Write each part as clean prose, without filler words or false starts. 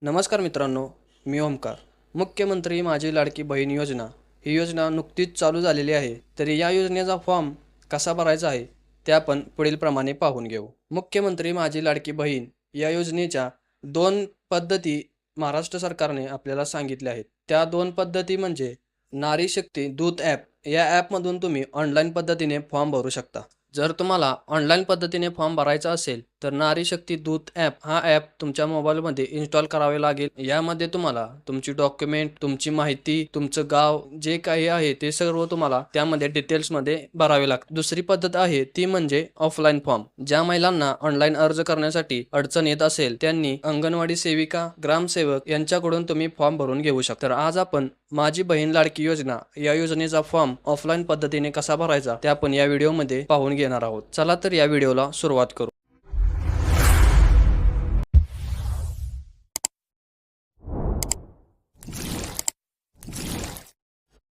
नमस्कार मित्रांनो, मी ओमकार. मुख्यमंत्री माझी लाडकी बहीण योजना ही योजना नुकतीच चालू झालेली आहे. तरी या योजनेचा फॉर्म कसा भरायचा आहे ते आपण पुढील प्रमाणे पाहून घेऊ. मुख्यमंत्री माझी लाडकी बहीण या योजनेच्या 2 पद्धती महाराष्ट्र सरकारने आपल्याला सांगितल्या आहेत. त्या 2 पद्धती म्हणजे नारी शक्ती दूत ॲप. या ॲपमधून तुम्ही ऑनलाईन पद्धतीने फॉर्म भरू शकता. जर तुम्हाला ऑनलाईन पद्धतीने फॉर्म भरायचा असेल तर नारी शक्ती दूत ॲप हा ॲप तुमच्या मोबाईलमध्ये इन्स्टॉल करावे लागेल. यामध्ये तुम्हाला तुमची डॉक्युमेंट, तुमची माहिती, तुमचं गाव जे काही आहे ते सर्व तुम्हाला त्यामध्ये डिटेल्समध्ये भरावे लागते. दुसरी पद्धत आहे ती म्हणजे ऑफलाईन फॉर्म. ज्या महिलांना ऑनलाईन अर्ज करण्यासाठी अडचण येत असेल त्यांनी अंगणवाडी सेविका, ग्रामसेवक यांच्याकडून तुम्ही फॉर्म भरून घेऊ शकता. तर आज आपण माझी बहीण लाडकी योजना या योजनेचा फॉर्म ऑफलाईन पद्धतीने कसा भरायचा ते आपण या व्हिडिओमध्ये पाहून घेणार आहोत. चला तर या व्हिडिओला सुरुवात करू.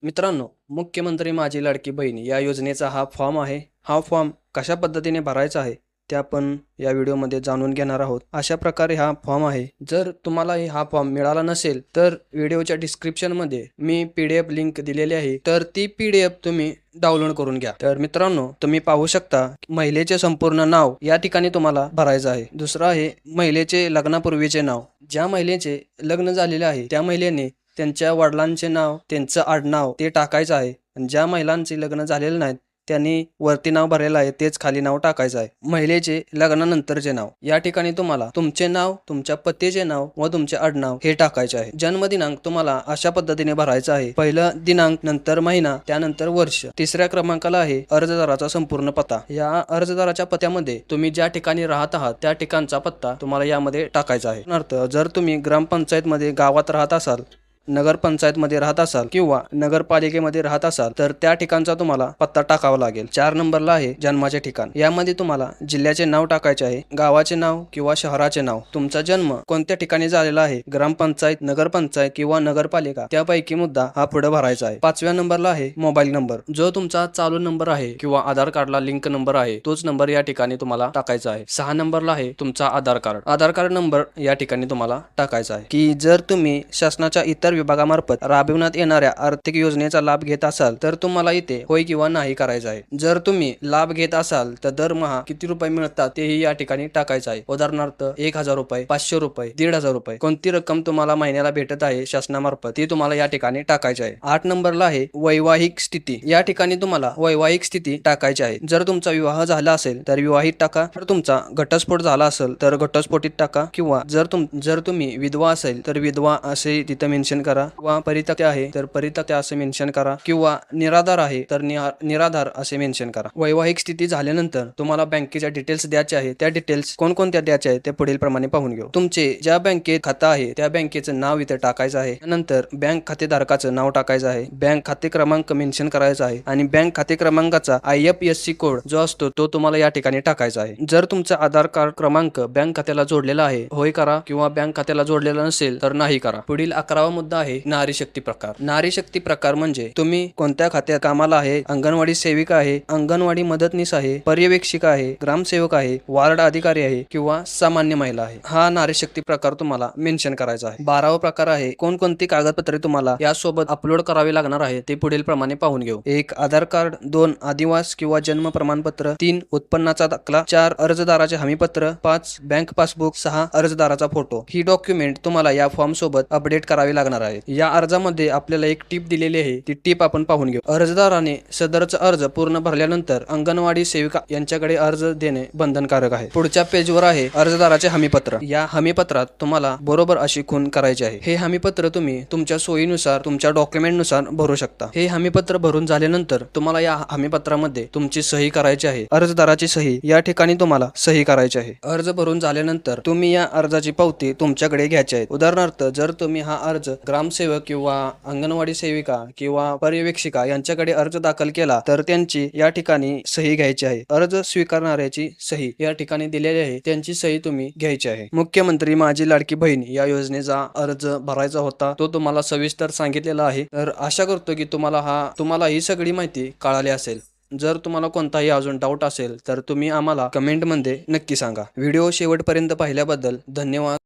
मित्रांनो, मुख्यमंत्री माझी लाडकी बहीण या योजनेचा हा फॉर्म आहे. हा फॉर्म कशा पद्धतीने भरायचा आहे ते आपण या व्हिडिओमध्ये जाणून घेणार आहोत. अशा प्रकारे हा फॉर्म आहे. जर तुम्हाला हा फॉर्म मिळाला नसेल तर व्हिडिओच्या डिस्क्रिप्शनमध्ये मी PDF लिंक दिलेली आहे, तर ती PDF तुम्ही डाउनलोड करून घ्या. तर मित्रांनो, तुम्ही पाहू शकता महिलेचे संपूर्ण नाव या ठिकाणी तुम्हाला भरायचं आहे. दुसरं आहे महिलेचे लग्नापूर्वीचे नाव. ज्या महिलेचे लग्न झालेले आहे त्या महिलेने त्यांच्या वडिलांचे नाव, त्यांचं आडनाव ते टाकायचं आहे. आणि ज्या महिलांचे लग्न झालेले नाहीत त्यांनी वरती नाव भरलेलं आहे तेच खाली नाव टाकायचं आहे. महिलेचे लग्नानंतरचे नाव. या ठिकाणी तुम्हाला तुमचे नाव, तुमच्या पतीचे नाव व तुमचे आडनाव हे टाकायचे आहे. जन्मदिनांक तुम्हाला अशा पद्धतीने भरायचा आहे. पहिलं दिनांक, नंतर महिना, त्यानंतर वर्ष. तिसऱ्या क्रमांकाला आहे अर्जदाराचा संपूर्ण पत्ता. या अर्जदाराच्या पत्त्यामध्ये तुम्ही ज्या ठिकाणी राहत आहात त्या ठिकाणचा पत्ता तुम्हाला यामध्ये टाकायचा आहे. उदाहरणार्थ, जर तुम्ही ग्रामपंचायतमध्ये गावात राहत असाल, नगरपंचायतमध्ये राहत असाल किंवा नगरपालिकेमध्ये राहत असाल तर त्या ठिकाणचा तुम्हाला पत्ता टाकावा लागेल. 4 नंबरला आहे जन्माचे ठिकाण. यामध्ये तुम्हाला जिल्ह्याचे नाव टाकायचे आहे, गावाचे नाव किंवा शहराचे नाव, तुमचा जन्म कोणत्या ठिकाणी झालेला आहे, ग्रामपंचायत, नगरपंचायत किंवा नगरपालिका त्यापैकी मुद्दा हा पुढे भरायचा आहे. 5व्या नंबरला आहे मोबाईल नंबर. जो तुमचा चालू नंबर आहे किंवा आधार कार्डला लिंक नंबर आहे तोच नंबर या ठिकाणी तुम्हाला टाकायचा आहे. 6 नंबरला आहे तुमचा आधार कार्ड. आधार कार्ड नंबर या ठिकाणी तुम्हाला टाकायचा आहे. की जर तुम्ही शासनाच्या इतर विभागामार्फत राबविण्यात येणाऱ्या आर्थिक योजनेचा लाभ घेत असाल तर तुम्हाला इथे होय किंवा नाही करायचं आहे. जर तुम्ही लाभ घेत असाल तर दरमहा किती रुपये मिळतात तेही या ठिकाणी टाकायचं आहे. उदाहरणार्थ 1000 रुपये, 500 रुपये, 1500 रुपये कोणती रक्कम तुम्हाला महिन्याला भेटत आहे शासनामार्फत ती तुम्हाला या ठिकाणी टाकायची आहे. 8 नंबरला आहे वैवाहिक स्थिती. या ठिकाणी तुम्हाला वैवाहिक स्थिती टाकायची आहे. जर तुमचा विवाह झाला असेल तर विवाहित टाका. जर तुमचा घटस्फोट झाला असेल तर घटस्फोटित टाका. किंवा जर तुम्ही विधवा असेल तर विधवा असे तिथं मेन्शन करा. किंवा परित्यक्ता आहे तर परित्यक्ता असे मेन्शन करा. किंवा निराधार आहे तर निराधार असे मेन्शन करा. वैवाहिक स्थिती झाल्यानंतर तुम्हाला बँकेच्या डिटेल्स द्यायचे आहे. त्या डिटेल्स कोणकोणत्या द्यायच्या आहेत ते पुढील प्रमाणे पाहून घेऊ. तुमचे ज्या बँकेत खातं आहे त्या बँकेचं नाव इथे टाकायचं आहे. नंतर बँक खातेधारकाचं नाव टाकायचं आहे. बँक खाते क्रमांक मेन्शन करायचा आहे आणि बँक खाते क्रमांकाचा IFSC कोड जो असतो तो तुम्हाला या ठिकाणी टाकायचा आहे. जर तुमचा आधार कार्ड क्रमांक बँक खात्याला जोडलेला आहे होय करा, किंवा बँक खात्याला जोडलेला नसेल तर नाही करा. पुढील 11वा मुद्दा आहे नारी शक्ती प्रकार. नारी शक्ती प्रकार म्हणजे तुम्ही कोणत्या खात्यात कामाला आहे, अंगणवाडी सेविका आहे, अंगणवाडी मदतनीस आहे, पर्यवेक्षिका आहे, ग्रामसेवक आहे, वार्ड अधिकारी आहे किंवा सामान्य महिला आहे. हा नारी शक्ती प्रकार तुम्हाला मेन्शन करायचा आहे. 12वा प्रकार आहे कोणकोणती कागदपत्रे तुम्हाला यासोबत अपलोड करावी लागणार आहे ते पुढील प्रमाणे पाहून घेऊ. 1 आधार कार्ड, 2 आदिवास किंवा जन्म प्रमाणपत्र, 3 उत्पन्नाचा दाखला, 4 अर्जदाराचे हमीपत्र, 5 बँक पासबुक, 6 अर्जदाराचा फोटो. ही डॉक्युमेंट तुम्हाला या फॉर्म सोबत अपडेट करावी लागणार आहे. या अर्जामध्ये आपल्याला एक टिप दिलेली आहे, ती टिप आपण पाहून घेऊ. अर्जदाराने सदरचा अर्ज पूर्ण भरल्यानंतर अंगणवाडी सेविका यांच्याकडे अर्ज देणे बंधनकारक आहे. पुढच्या पेजवर आहे अर्जदाराचे हमीपत्र. या हमीपत्रात तुम्हाला बरोबर अशी खूण करायची आहे. हे हमीपत्र तुम्ही तुमच्या सोयीनुसार, तुमच्या डॉक्युमेंटनुसार भरू शकता. हे हमीपत्र भरून झाल्यानंतर तुम्हाला या हमीपत्रामध्ये तुमची सही करायची आहे. अर्जदाराची सही या ठिकाणी तुम्हाला सही करायची आहे. अर्ज भरून झाल्यानंतर तुम्ही या अर्जाची पावती तुमच्याकडे घ्यायची आहे. उदाहरणार्थ, जर तुम्ही हा अर्ज ग्रामसेवक किंवा अंगणवाडी सेविका किंवा पर्यवेक्षिका यांच्याकडे अर्ज दाखल केला तर त्यांची या ठिकाणी सही घ्यायची आहे. अर्ज स्वीकारणाऱ्याची सही या ठिकाणी दिलेली आहे, त्यांची सही तुम्ही घ्यायची आहे. मुख्यमंत्री माझी लाडकी बहीण या योजनेचा अर्ज भरायचा होता, तो तुम्हाला सविस्तर सांगितलेला आहे. तर आशा करतो की तुम्हाला ही सगळी माहिती कळाली असेल. जर तुम्हाला कोणताही अजून डाऊट असेल तर तुम्ही आम्हाला कमेंटमध्ये नक्की सांगा. व्हिडिओ शेवटपर्यंत पाहिल्याबद्दल धन्यवाद.